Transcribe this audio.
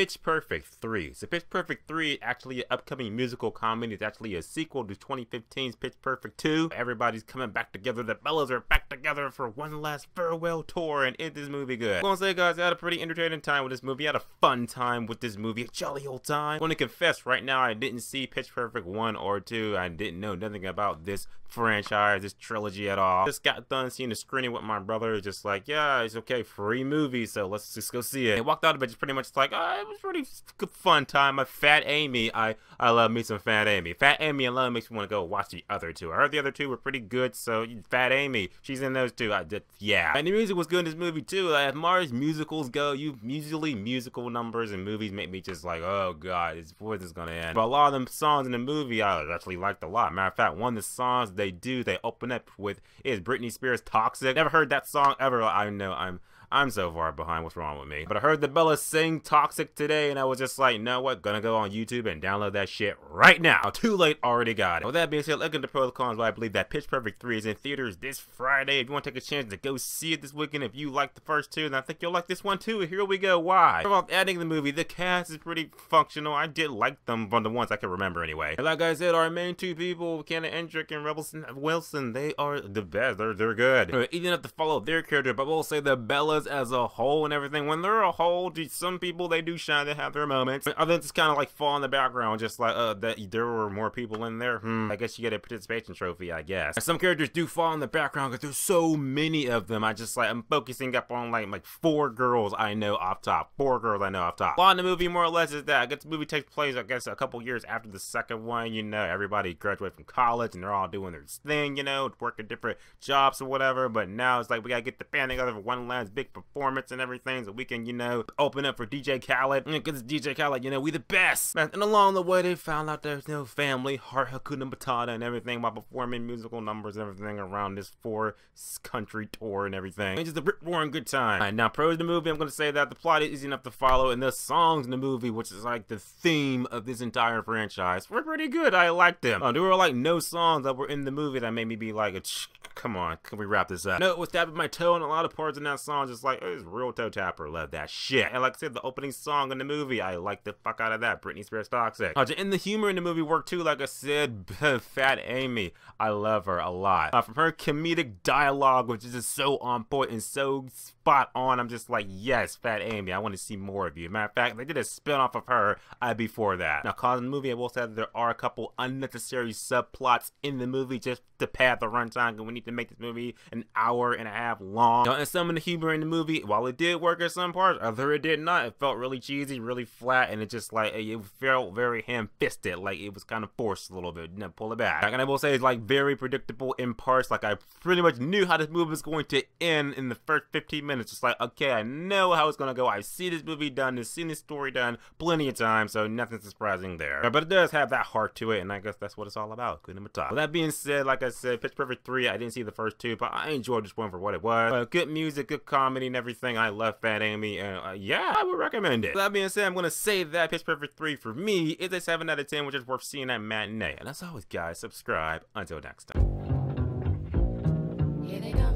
Pitch Perfect 3. So Pitch Perfect 3 actually an upcoming musical comedy. It's actually a sequel to 2015's Pitch Perfect 2. Everybody's coming back together. The Bellas are back together for one last farewell tour, and is this movie good? I'm gonna say, guys, I had a pretty entertaining time with this movie. I had a fun time with this movie, a jolly old time. I'm gonna confess right now, I didn't see Pitch Perfect 1 or 2. I didn't know nothing about this franchise, this trilogy at all. Just got done seeing the screening with my brother. Just like, yeah, it's okay, free movie, so let's just go see it. I walked out of it just pretty much like, oh, it was pretty good fun time. Fat Amy, I love me some Fat Amy. Fat Amy alone makes me want to go watch the other two. I heard the other two were pretty good, so Fat Amy, she's in those two. Yeah. And the music was good in this movie too. As far as musicals go, usually musical numbers and movies make me just like, oh god, where's this gonna end? But a lot of them songs in the movie I actually liked a lot. Matter of fact, one of the songs they open up with is Britney Spears' Toxic. Never heard that song ever. I know I'm so far behind. What's wrong with me? But I heard the Bellas sing Toxic today, and I was just like, you know what? Gonna go on YouTube and download that shit right now. Too late, already got it. With that being said, look at the pros and cons. I believe that Pitch Perfect 3 is in theaters this Friday. If you want to take a chance to go see it this weekend, if you like the first two, then I think you'll like this one too. Here we go. Why? About adding the movie, the cast is pretty functional. I did like them from the ones I can remember anyway. And like I said, our main two people, Kenna Endrick and Rebelson Wilson, they are the best. They're good. You didn't have to follow their character, but we'll say the Bellas as a whole and everything. When they're a whole, some people, they do shine, they have their moments. Others just kind of like fall in the background, just like that there were more people in there. I guess you get a participation trophy, I guess. And some characters do fall in the background because there's so many of them. I'm focusing up on like 4 girls I know off top. 4 girls I know off top. A lot of the movie more or less is that I guess the movie takes place, I guess, a couple years after the second one. You know, everybody graduated from college and they're all doing their thing, you know, working different jobs or whatever. But now it's like we gotta get the band together for one last big performance and everything, so we can, you know, open up for DJ Khaled. Because DJ Khaled, you know, we the best. And along the way, they found out there's no family, heart, Hakuna Matata, and everything while performing musical numbers and everything around this 4-country tour and everything. It's just a rip-roaring good time. Alright, now pros of the movie, I'm gonna say that the plot is easy enough to follow, and the songs in the movie, which is like the theme of this entire franchise, were pretty good. I liked them. There were like no songs that were in the movie that made me be like, come on, can we wrap this up? No, it was tapping my toe, and a lot of parts in that song just like, oh, it's real toe tapper. Love that shit. And like I said, the opening song in the movie, I like the fuck out of that. Britney Spears Toxic. And the humor in the movie worked too. Like I said, Fat Amy, I love her a lot. From her comedic dialogue, which is just so on point and so spot on, I'm just like, yes, Fat Amy, I want to see more of you. Matter of fact, they did a spin-off of her, I'd be for that. Now, cause in the movie, I will say that there are a couple unnecessary subplots in the movie just to pad the runtime, because we need to make this movie an hour and a half long. And some of the humor in the movie, while it did work at some parts, other it did not. It felt really cheesy, really flat, and it just like, it felt very ham-fisted, like it was kind of forced a little bit. You know, pull it back. And I will say it's like very predictable in parts. Like I pretty much knew how this movie was going to end in the first 15 minutes. Just like, okay, I know how it's gonna go. I've seen this movie done, I've seen this story done plenty of times, so nothing surprising there. But it does have that heart to it, and I guess that's what it's all about. Good number top. With that being said, like I said, Pitch Perfect 3, I didn't see the first two, but I enjoyed this one for what it was. Good music, good comedy, and everything. I love Fat Amy, and yeah, I would recommend it. With that being said, I'm gonna say that Pitch Perfect 3 for me is a 7 out of 10, which is worth seeing at matinee. And as always, guys, subscribe. Until next time. Here they come.